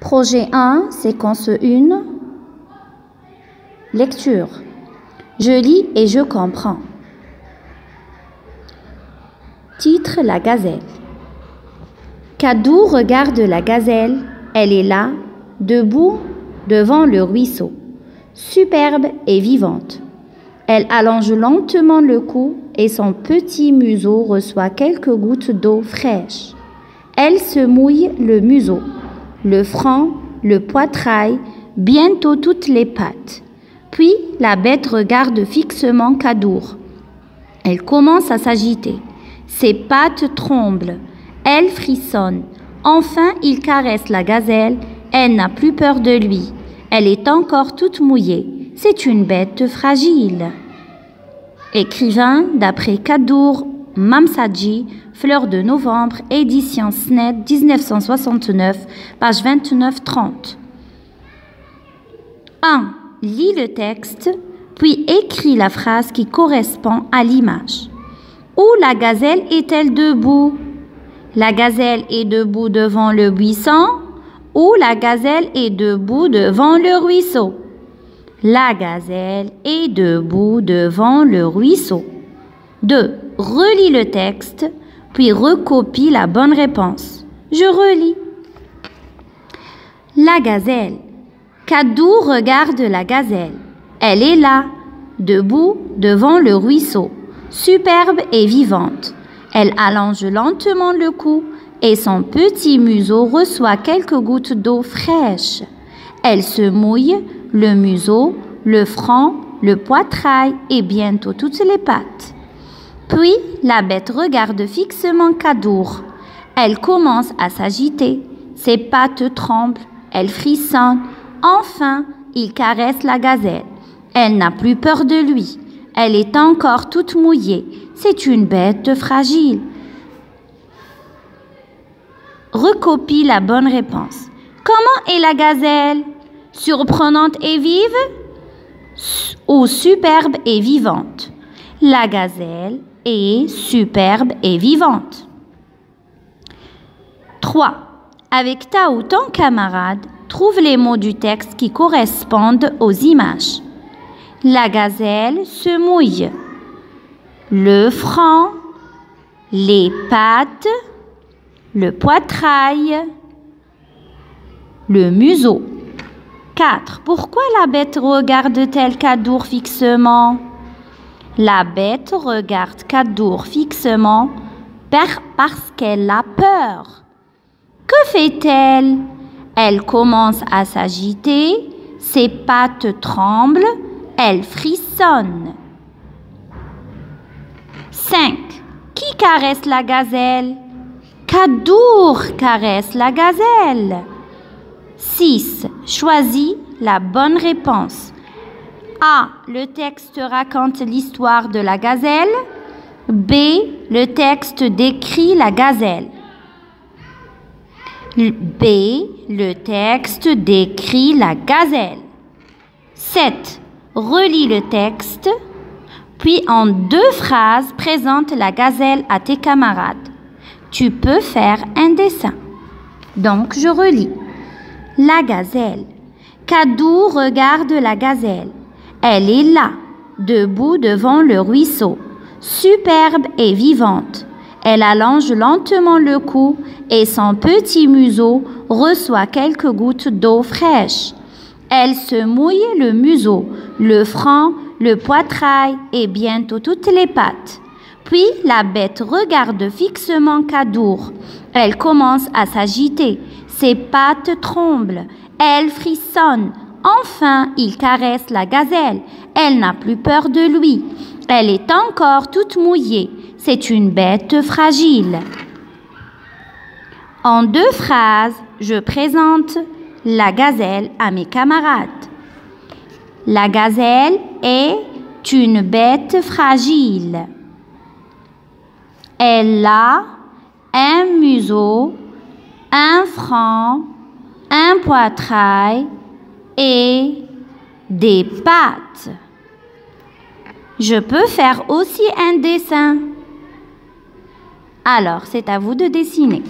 Projet 1, séquence 1, lecture. Je lis et je comprends. Titre: La gazelle. Kadou regarde la gazelle. Elle est là, debout, devant le ruisseau, superbe et vivante. Elle allonge lentement le cou et son petit museau reçoit quelques gouttes d'eau fraîche. Elle se mouille le museau, le front, le poitrail, bientôt toutes les pattes. Puis la bête regarde fixement Kadour. Elle commence à s'agiter. Ses pattes tremblent. Elle frissonne. Enfin, il caresse la gazelle. Elle n'a plus peur de lui. Elle est encore toute mouillée. C'est une bête fragile. Écrivain d'après Kadour Mamsadji, Fleurs de novembre, édition SNED 1969, page 29-30. 1. Lis le texte, puis écris la phrase qui correspond à l'image. Où la gazelle est-elle debout? La gazelle est debout devant le buisson ou la gazelle est debout devant le ruisseau? La gazelle est debout devant le ruisseau. 2. Relis le texte, puis recopie la bonne réponse. Je relis. La gazelle. Kadou regarde la gazelle. Elle est là, debout devant le ruisseau, superbe et vivante. Elle allonge lentement le cou et son petit museau reçoit quelques gouttes d'eau fraîche. Elle se mouille le museau, le front, le poitrail et bientôt toutes les pattes. Puis la bête regarde fixement Kadour. Elle commence à s'agiter. Ses pattes tremblent. Elle frissonne. Enfin, il caresse la gazelle. Elle n'a plus peur de lui. Elle est encore toute mouillée. C'est une bête fragile. Recopie la bonne réponse. Comment est la gazelle? Surprenante et vive ou superbe et vivante? La gazelle est superbe et vivante. 3. Avec ta ou ton camarade, trouve les mots du texte qui correspondent aux images. La gazelle se mouille. Le front, les pattes, le poitrail, le museau. 4. Pourquoi la bête regarde-t-elle Kadour fixement? La bête regarde Kadour fixement parce qu'elle a peur. Que fait-elle? Elle commence à s'agiter, ses pattes tremblent, elle frissonne. 5. Qui caresse la gazelle? Kadour caresse la gazelle. 6. Choisis la bonne réponse. A. Le texte raconte l'histoire de la gazelle. B. Le texte décrit la gazelle. B. Le texte décrit la gazelle. 7. Relis le texte, puis en 2 phrases, présente la gazelle à tes camarades. Tu peux faire un dessin. Donc, je relis. La gazelle. Kadou regarde la gazelle. Elle est là, debout devant le ruisseau, superbe et vivante. Elle allonge lentement le cou et son petit museau reçoit quelques gouttes d'eau fraîche. Elle se mouille le museau, le front, le poitrail et bientôt toutes les pattes. Puis la bête regarde fixement Kadour. Elle commence à s'agiter. Ses pattes tremblent. Elle frissonne. Enfin, il caresse la gazelle. Elle n'a plus peur de lui. Elle est encore toute mouillée. C'est une bête fragile. En 2 phrases, je présente la gazelle à mes camarades. La gazelle est une bête fragile. Elle a un museau, un front, un poitrail et des pattes. Je peux faire aussi un dessin. Alors, c'est à vous de dessiner.